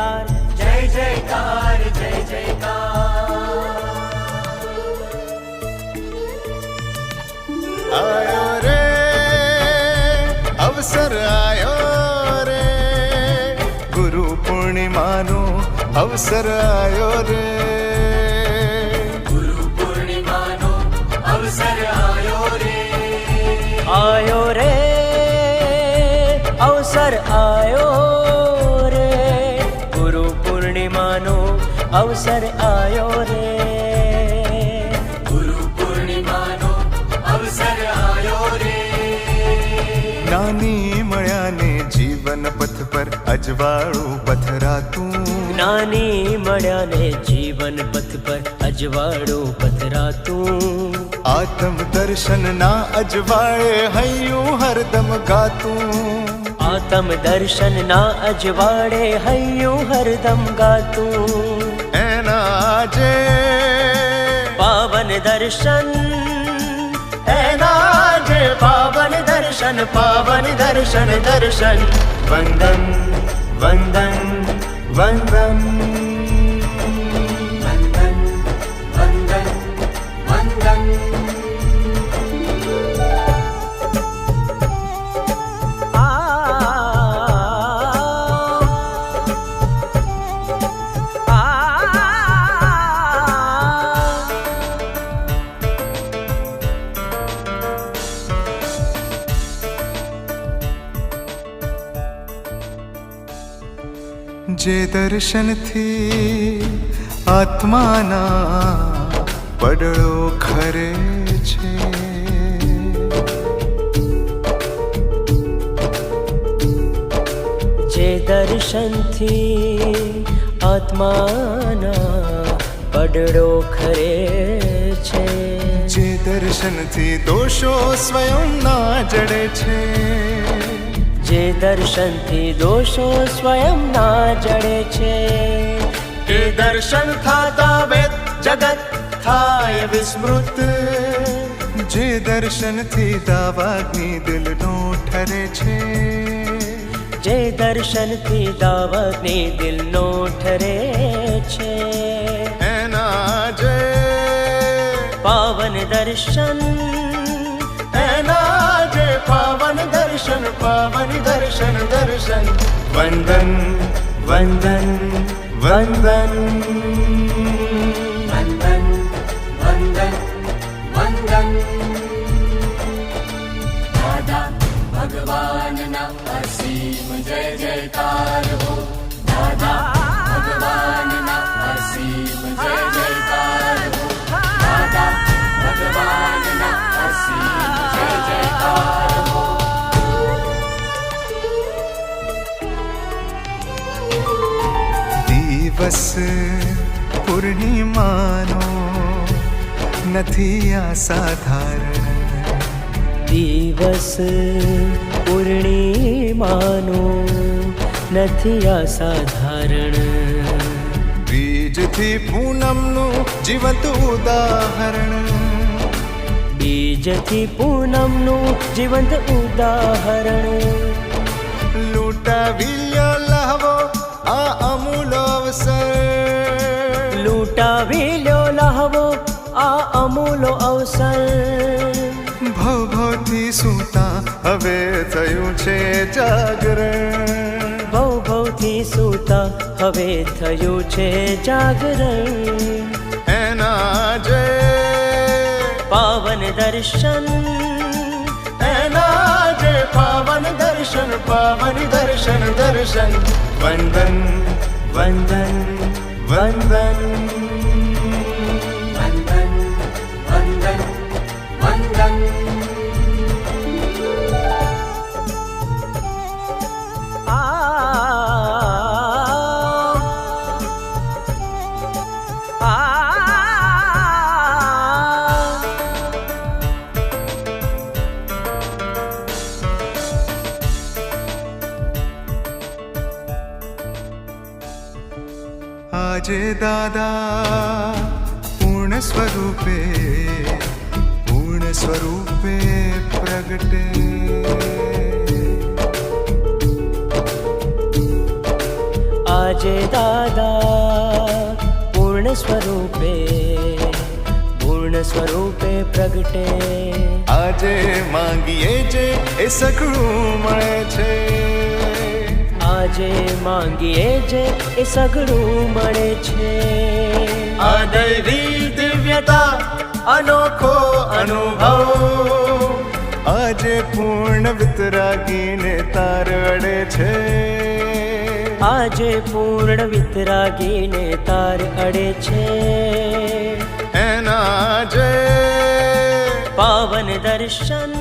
જયકાર જય જયકાર જય જયકાર આયો રે અવસર આયો રે ગુરુ પૂર્ણિમાનો અવસર આયો રે ગુરુ પૂર્ણિમાનો અવસર આયો રે અવસર આયો રે ગુરુ પૂર્ણિમાનો અવસર આયો રે ગુરુ પૂર્ણિમાનો અવસર આયો રે નાની મળ્યાને જીવન પથ પર અજવાળું પથરાતું જ્ઞાની મળ્યાને જીવન પથ પર અજવાળું પથરાતું આત્મ દર્શન ના અજવાળે હૈયું હરદમ ગાતું આત્મ દર્શન ના અજવાળે હૈયું હરદમ ગાતું એના આજે પાવન દર્શન એના જે પાવન દર્શન દર્શન વંદન વંદન વંદન વંદન વંદન વંદન જે દર્શનથી આત્માના પડળો ખરે છે જે દર્શનથી આત્માના પડડો ખરે છે જે દર્શનથી દોષો સ્વયં ના જડે છે જે દર્શનથી દોષો સ્વયં ના જડે છે એ દર્શન થાતા વેદ જગત થાય વિસ્મૃત જે દર્શનથી દાવાગ્નિ દિલનો ઠરે છે જે દર્શનથી દાવગ્નિ દિલનો ઠરે છે એના જે પાવન દર્શન એના જે પાવન દર્શન દર્શન વંદન વંદન વંદન વંદન વંદન વંદન દાદા ભગવાનના અસીમ જય જયકાર હો દાદા ભગવાનના અસીમ જય જયકાર હો દાદા ભગવાનના અસીમ જય જયકાર હો દિવસ પૂર્ણિમાનો નથી અસાધારણ દિવસ પૂર્ણિમાનો નથી અસાધારણ બીજથી પૂનમનું જીવંત ઉદાહરણ બીજથી પૂનમનું જીવંત ઉદાહરણ લૂંટાવી લ્યો લહવો આ અમૂલ અવસર લૂંટાવી લ્યો લહવો આ અમૂલો અવસર ભવથી સૂતા હવે થયું છે જાગરણ ભવથી સૂતા હવે થયું છે જાગરણ એના જે પાવન દર્શન એના જે પાવન દર્શન દર્શન વંદન વંદન વંદન વંદન વંદન વંદન આજે દાદા પૂર્ણ સ્વરૂપે પ્રગટે આજે દાદા પૂર્ણ સ્વરૂપે પ્રગટે. આજે માંગીએ જે એ સઘળું મળે છે. આજે માંગીએ જે એ સઘળું મળે છે. આ દૈવી દિવ્યતા અનોખો અનુભવ. આજે પૂર્ણ વિતરાગીને તાર અડે છે. આજે પૂર્ણ વિતરાગીને તાર અડે છે. એના આજે પાવન દર્શન